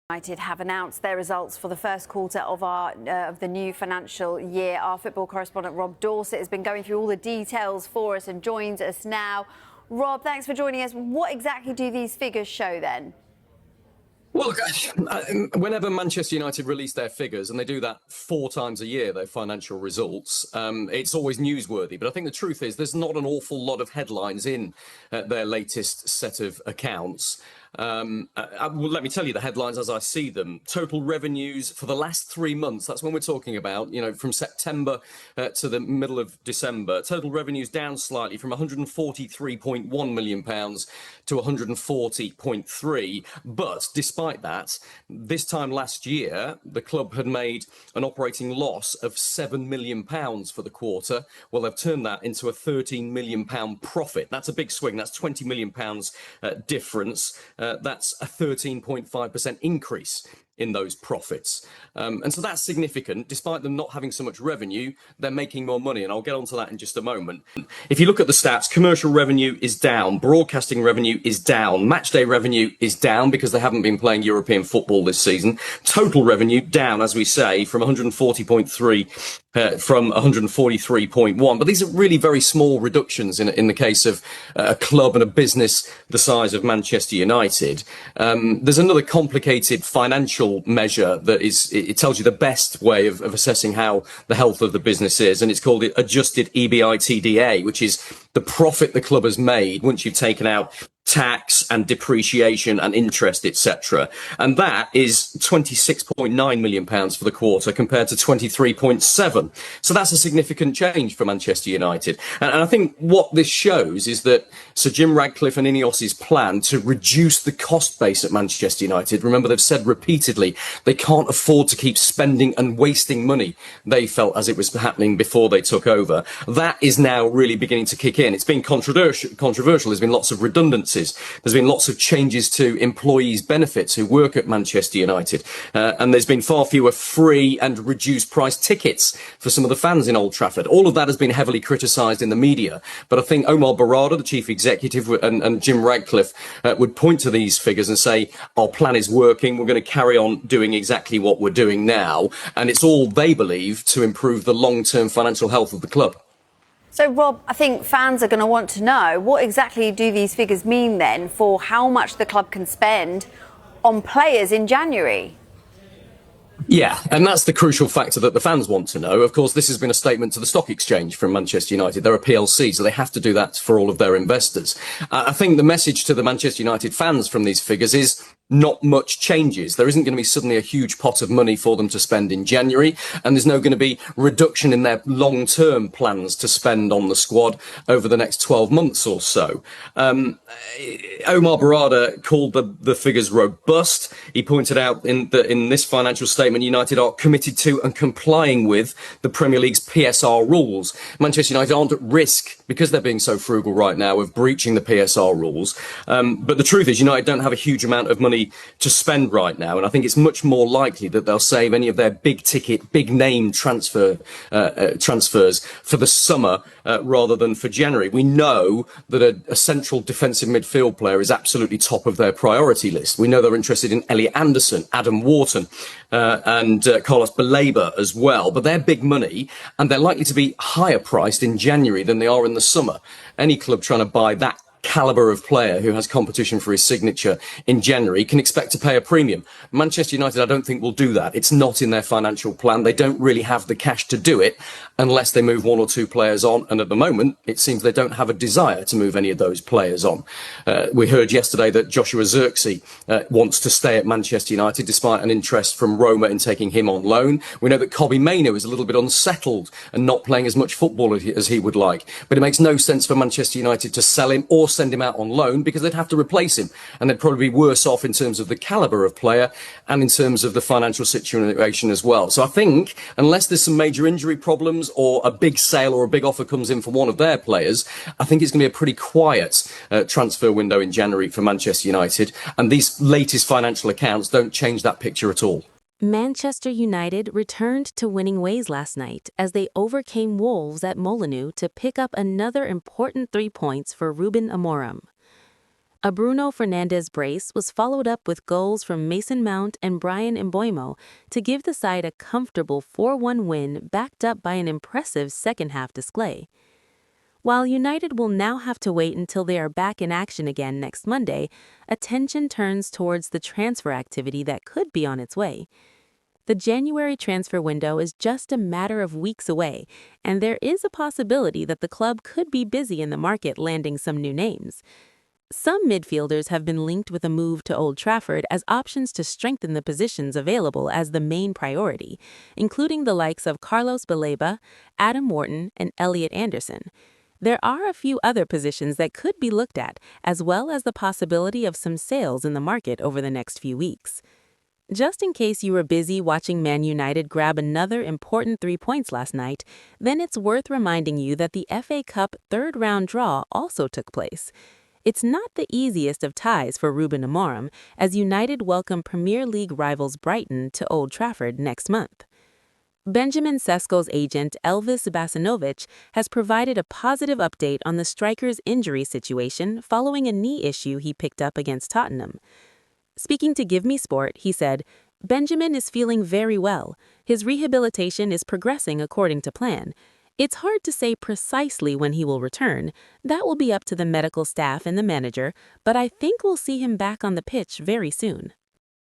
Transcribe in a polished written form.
United have announced their results for the first quarter of the new financial year. Our football correspondent Rob Dorset has been going through all the details for us and joins us now. Rob, thanks for joining us. What exactly do these figures show then? Well, whenever Manchester United release their figures, and they do that 4 times a year, their financial results, it's always newsworthy. But I think the truth is there's not an awful lot of headlines in their latest set of accounts. Well, let me tell you the headlines as I see them. Total revenues for the last 3 months, that's when we're talking about, from September to the middle of December. Total revenues down slightly from £143.1 million to 140.3. But despite that, this time last year, the club had made an operating loss of £7 million for the quarter. Well, they've turned that into a £13 million profit. That's a big swing. That's £20 million difference. That's a 13.5% increase in those profits. And so that's significant. Despite them not having so much revenue, they're making more money, and I'll get onto that in just a moment. If you look at the stats, commercial revenue is down, broadcasting revenue is down, matchday revenue is down because they haven't been playing European football this season. Total revenue down, as we say, from 140.3 from 143.1. But these are really very small reductions in the case of a club and a business the size of Manchester United. There's another complicated financial measure that it tells you the best way of assessing how the health of the business is, and it's called the adjusted EBITDA, which is the profit the club has made once you've taken out tax and depreciation and interest, etc. And that is £26.9 million for the quarter compared to 23.7. So that's a significant change for Manchester United. And I think what this shows is that Sir Jim Ratcliffe and Ineos's plan to reduce the cost base at Manchester United, remember they've said repeatedly they can't afford to keep spending and wasting money, they felt, as it was happening before they took over. That is now really beginning to kick in. It's been controversial. There's been lots of redundancies. There's been lots of changes to employees' benefits who work at Manchester United. And there's been far fewer free and reduced price tickets for some of the fans in Old Trafford. All of that has been heavily criticised in the media. But I think Omar Barada, the chief executive, and Jim Ratcliffe would point to these figures and say, our plan is working. We're going to carry on doing exactly what we're doing now. And it's all, they believe, to improve the long-term financial health of the club. So, Rob, I think fans are going to want to know, what exactly do these figures mean then for how much the club can spend on players in January? Yeah, and that's the crucial factor that the fans want to know. Of course, this has been a statement to the stock exchange from Manchester United. They're a PLC, so they have to do that for all of their investors. I think the message to the Manchester United fans from these figures is not much changes. There isn't going to be suddenly a huge pot of money for them to spend in January, and there's no going to be reduction in their long-term plans to spend on the squad over the next 12 months or so. Omar Barada called the figures robust. He pointed out in this financial statement, United are committed to and complying with the Premier League's PSR rules. Manchester United aren't at risk, because they're being so frugal right now, of breaching the PSR rules. But the truth is, United don't have a huge amount of money to spend right now, and I think it's much more likely that they'll save any of their big ticket, big name transfers for the summer rather than for January. We know that a central defensive midfield player is absolutely top of their priority list. We know they're interested in Elliot Anderson, Adam Wharton, and Carlos Baleba as well, but they're big money and they're likely to be higher priced in January than they are in the summer. Any club trying to buy that caliber of player who has competition for his signature in January can expect to pay a premium. Manchester United, I don't think, will do that. It's not in their financial plan. They don't really have the cash to do it unless they move 1 or 2 players on. And at the moment, it seems they don't have a desire to move any of those players on. We heard yesterday that Joshua Zirkzee wants to stay at Manchester United despite an interest from Roma in taking him on loan. We know that Kobbie Mainoo is a little bit unsettled and not playing as much football as he would like. But it makes no sense for Manchester United to sell him or send him out on loan, because they'd have to replace him, and they'd probably be worse off in terms of the caliber of player and in terms of the financial situation as well. So I think unless there's some major injury problems or a big sale or a big offer comes in for one of their players, I think it's going to be a pretty quiet transfer window in January for Manchester United, and these latest financial accounts don't change that picture at all. Manchester United returned to winning ways last night as they overcame Wolves at Molineux to pick up another important 3 points for Ruben Amorim. A Bruno Fernandes brace was followed up with goals from Mason Mount and Brian Mbeumo to give the side a comfortable 4-1 win backed up by an impressive second-half display. While United will now have to wait until they are back in action again next Monday, attention turns towards the transfer activity that could be on its way. The January transfer window is just a matter of weeks away, and there is a possibility that the club could be busy in the market landing some new names. Some midfielders have been linked with a move to Old Trafford as options to strengthen the positions available as the main priority, including the likes of Carlos Baleba, Adam Wharton, and Elliot Anderson. There are a few other positions that could be looked at, as well as the possibility of some sales in the market over the next few weeks. Just in case you were busy watching Man United grab another important 3 points last night, then it's worth reminding you that the FA Cup third-round draw also took place. It's not the easiest of ties for Ruben Amorim, as United welcome Premier League rivals Brighton to Old Trafford next month. Benjamin Sesko's agent Elvis Basanovic has provided a positive update on the striker's injury situation following a knee issue he picked up against Tottenham. Speaking to Give Me Sport, he said, "Benjamin is feeling very well. His rehabilitation is progressing according to plan. It's hard to say precisely when he will return. That will be up to the medical staff and the manager, but I think we'll see him back on the pitch very soon."